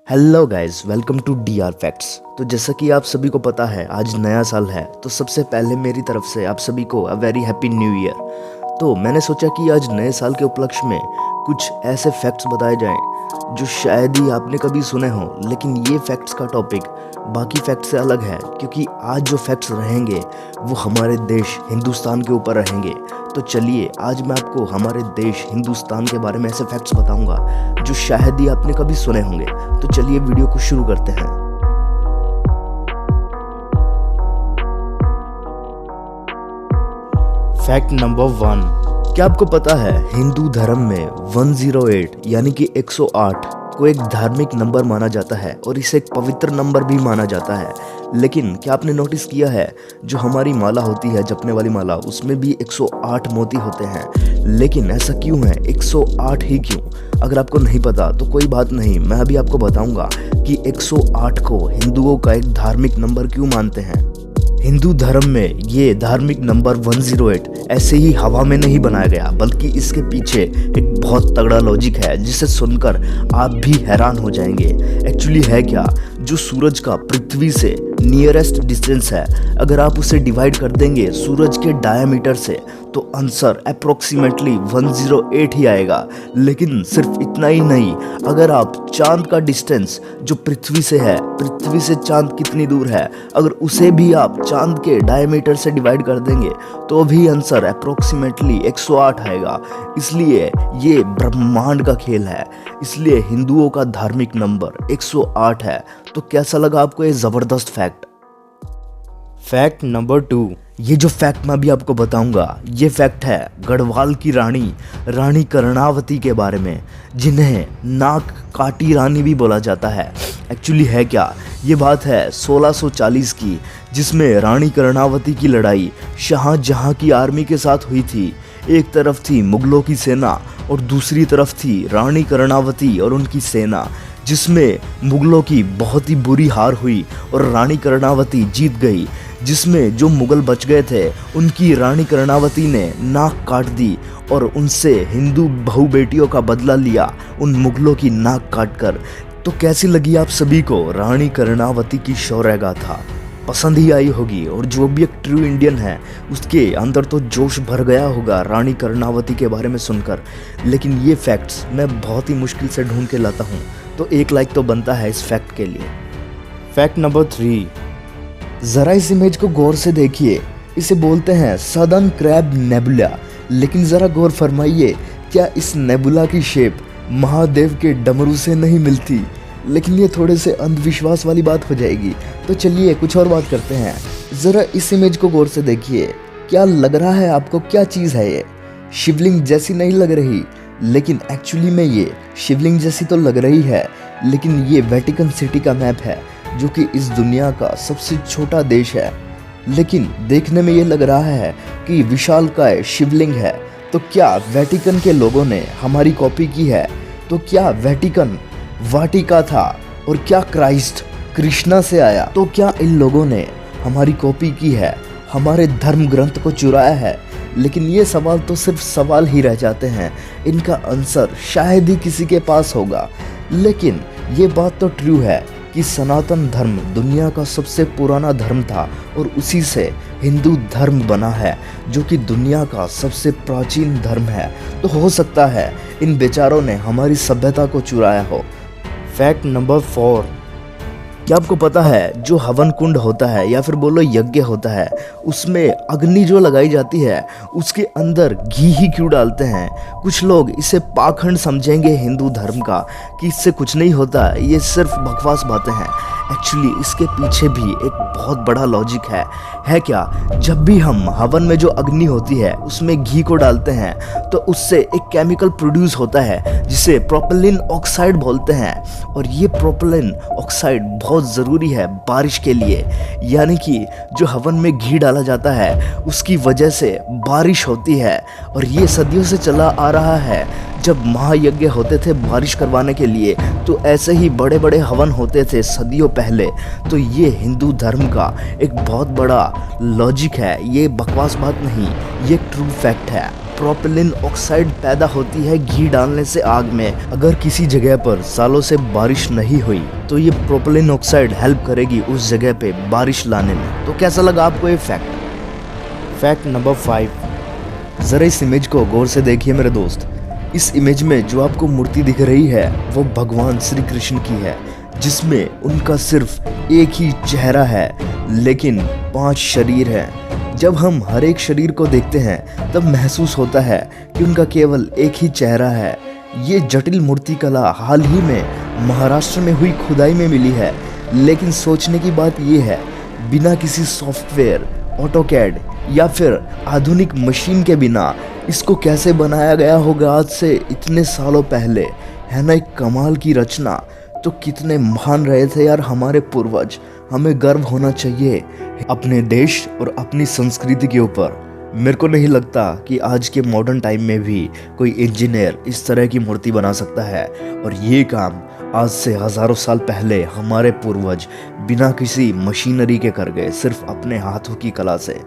Hello guys, welcome to D R Facts. तो जैसा कि आप सभी को पता है आज नया साल है, तो सबसे पहले मेरी तरफ से आप सभी को a very happy new year. तो मैंने सोचा कि आज नए साल के उपलक्ष्य में कुछ ऐसे फैक्ट्स बताए जाएं जो शायद ही आपने कभी सुने हों, लेकिन ये फैक्ट्स का टॉपिक बाकी फैक्ट्स से अलग है क्योंकि आज जो फैक्ट्स रहेंगे वो हमारे देश हिंदुस्तान के ऊपर रहेंगे। तो चलिए आज मैं आपको हमारे देश हिंदुस्तान के बारे में ऐसे फैक्ट्स बताऊंगा जो शायद ही आपने कभी सुने होंगे। तो चलिए वीडियो को शुरू करते हैं। फैक्ट नंबर 1, क्या आपको पता है हिंदू धर्म में 108 यानी कि 108 को एक धार्मिक नंबर माना जाता है और इसे एक पवित्र नंबर भी माना जाता है। लेकिन क्या आपने नोटिस किया है जो हमारी माला होती है, जपने वाली माला, उसमें भी 108 मोती होते हैं। लेकिन ऐसा क्यों है, 108 ही क्यों? अगर आपको नहीं पता तो कोई बात नहीं, मैं अभी आपको बताऊंगा कि 108 को हिंदुओं का एक धार्मिक नंबर क्यों मानते हैं। हिंदू धर्म में ये धार्मिक नंबर 108 ऐसे ही हवा में नहीं बनाया गया, बल्कि इसके पीछे एक बहुत तगड़ा लॉजिक है जिसे सुनकर आप भी हैरान हो जाएंगे। एक्चुअली है क्या, जो सूरज का पृथ्वी से नियरेस्ट डिस्टेंस है, अगर आप उसे डिवाइड कर देंगे सूरज के डायमीटर से तो आंसर अप्रोक्सीमेटली 108 ही आएगा। लेकिन सिर्फ इतना ही नहीं, अगर आप चांद का डिस्टेंस जो पृथ्वी से है, पृथ्वी से चांद कितनी दूर है, अगर उसे भी आप चांद के डायमीटर से डिवाइड कर देंगे तो भी आंसर अप्रोक्सीमेटली 108 आएगा। इसलिए ये ब्रह्मांड का खेल है, इसलिए हिंदुओं का धार्मिक नंबर 108 है। तो कैसा लगा आपको ये जबरदस्त फैक्ट? फैक्ट नंबर 2, ये जो फैक्ट मैं अभी आपको बताऊंगा ये फैक्ट है गढ़वाल की रानी कर्णावती के बारे में, जिन्हें नाक काटी रानी भी बोला जाता है। एक्चुअली है क्या, ये बात है 1640 की, जिसमें रानी कर्णावती की लड़ाई शाहजहां की आर्मी के साथ हुई थी। एक तरफ थी मुगलों की सेना और दूसरी तरफ थी रानी कर्णावती और उनकी सेना, जिसमें मुगलों की बहुत ही बुरी हार हुई और रानी कर्णावती जीत गई। जिसमें जो मुगल बच गए थे उनकी रानी कर्णावती ने नाक काट दी और उनसे हिंदू बहू बेटियों का बदला लिया उन मुगलों की नाक काटकर। तो कैसी लगी आप सभी को रानी कर्णावती की शौर्य गाथा? पसंद ही आई होगी, और जो भी एक ट्रू इंडियन है उसके अंदर तो जोश भर गया होगा रानी कर्णावती के बारे में सुनकर। लेकिन ये फैक्ट्स मैं बहुत ही मुश्किल से ढूंढ के लाता हूँ, तो एक लाइक तो बनता है इस फैक्ट के लिए। फैक्ट नंबर 3, ज़रा इस इमेज को गौर से देखिए, इसे बोलते हैं सदर्न क्रैब नेबुला। लेकिन ज़रा गौर फरमाइए, क्या इस नेबुला की शेप महादेव के डमरू से नहीं मिलती? लेकिन ये थोड़े से अंधविश्वास वाली बात हो जाएगी, तो चलिए कुछ और बात करते हैं। ज़रा इस इमेज को गौर से देखिए, क्या लग रहा है आपको, क्या चीज़ है ये? शिवलिंग जैसी नहीं लग रही? लेकिन एक्चुअली में ये शिवलिंग जैसी तो लग रही है, लेकिन ये वेटिकन सिटी का मैप है जो कि इस दुनिया का सबसे छोटा देश है। लेकिन देखने में ये लग रहा है कि विशालकाय शिवलिंग है। तो क्या वेटिकन के लोगों ने हमारी कॉपी की है? तो क्या वेटिकन वाटिका था और क्या क्राइस्ट कृष्णा से आया? तो क्या इन लोगों ने हमारी कॉपी की है, हमारे धर्म ग्रंथ को चुराया है? लेकिन ये सवाल तो सिर्फ सवाल ही रह जाते हैं, इनका आंसर शायद ही किसी के पास होगा। लेकिन ये बात तो ट्रू है कि सनातन धर्म दुनिया का सबसे पुराना धर्म था और उसी से हिंदू धर्म बना है, जो कि दुनिया का सबसे प्राचीन धर्म है। तो हो सकता है इन बेचारों ने हमारी सभ्यता को चुराया हो। फैक्ट नंबर 4, क्या आपको पता है जो हवन कुंड होता है या फिर बोलो यज्ञ होता है, उसमें अग्नि जो लगाई जाती है उसके अंदर घी ही क्यों डालते हैं? कुछ लोग इसे पाखंड समझेंगे हिंदू धर्म का कि इससे कुछ नहीं होता, ये सिर्फ बकवास बातें हैं। एक्चुअली इसके पीछे भी एक बहुत बड़ा लॉजिक है क्या, जब भी हम हवन में जो अग्नि होती है उसमें घी को डालते हैं तो उससे एक केमिकल प्रोड्यूस होता है जिसे प्रोपेलिन ऑक्साइड बोलते हैं। और ये प्रोपेलिन ऑक्साइड बहुत ज़रूरी है बारिश के लिए, यानी कि जो हवन में घी डाला जाता है उसकी वजह से बारिश होती है। और ये सदियों से चला आ रहा है, जब महायज्ञ होते थे बारिश करवाने के लिए, तो ऐसे ही बड़े बड़े हवन होते थे सदियों पहले। तो ये हिंदू धर्म का एक बहुत बड़ा लॉजिक है, ये बकवास बात नहीं, ये ट्रू फैक्ट है। प्रोपिलीन ऑक्साइड पैदा होती है घी डालने से आग में। अगर किसी जगह पर सालों से बारिश नहीं हुई तो ये प्रोपिलीन ऑक्साइड हेल्प करेगी उस जगह पे बारिश लाने में। तो कैसा लगा आपको ये फैक्ट? फैक्ट नंबर 5, जरा इस इमेज को गौर से देखिए मेरे दोस्त। इस इमेज में जो आपको मूर्ति दिख रही है वो भगवान श्री कृष्ण की है, जिसमें उनका सिर्फ एक ही चेहरा है लेकिन 5 शरीर हैं। जब हम हर एक शरीर को देखते हैं तब महसूस होता है कि उनका केवल एक ही चेहरा है। ये जटिल मूर्ति कला हाल ही में महाराष्ट्र में हुई खुदाई में मिली है, लेकिन सोचने की बात यह है, बिना किसी सॉफ्टवेयर, ऑटोकैड या फिर आधुनिक मशीन के बिना इसको कैसे बनाया गया होगा आज से इतने सालों पहले। है ना एक कमाल की रचना। तो कितने महान रहे थे यार हमारे पूर्वज। हमें गर्व होना चाहिए अपने देश और अपनी संस्कृति के ऊपर। मेरे को नहीं लगता कि आज के मॉडर्न टाइम में भी कोई इंजीनियर इस तरह की मूर्ति बना सकता है, और ये काम आज से हजारों साल पहले हमारे पूर्वज बिना किसी मशीनरी के कर गए, सिर्फ अपने हाथों की कला से।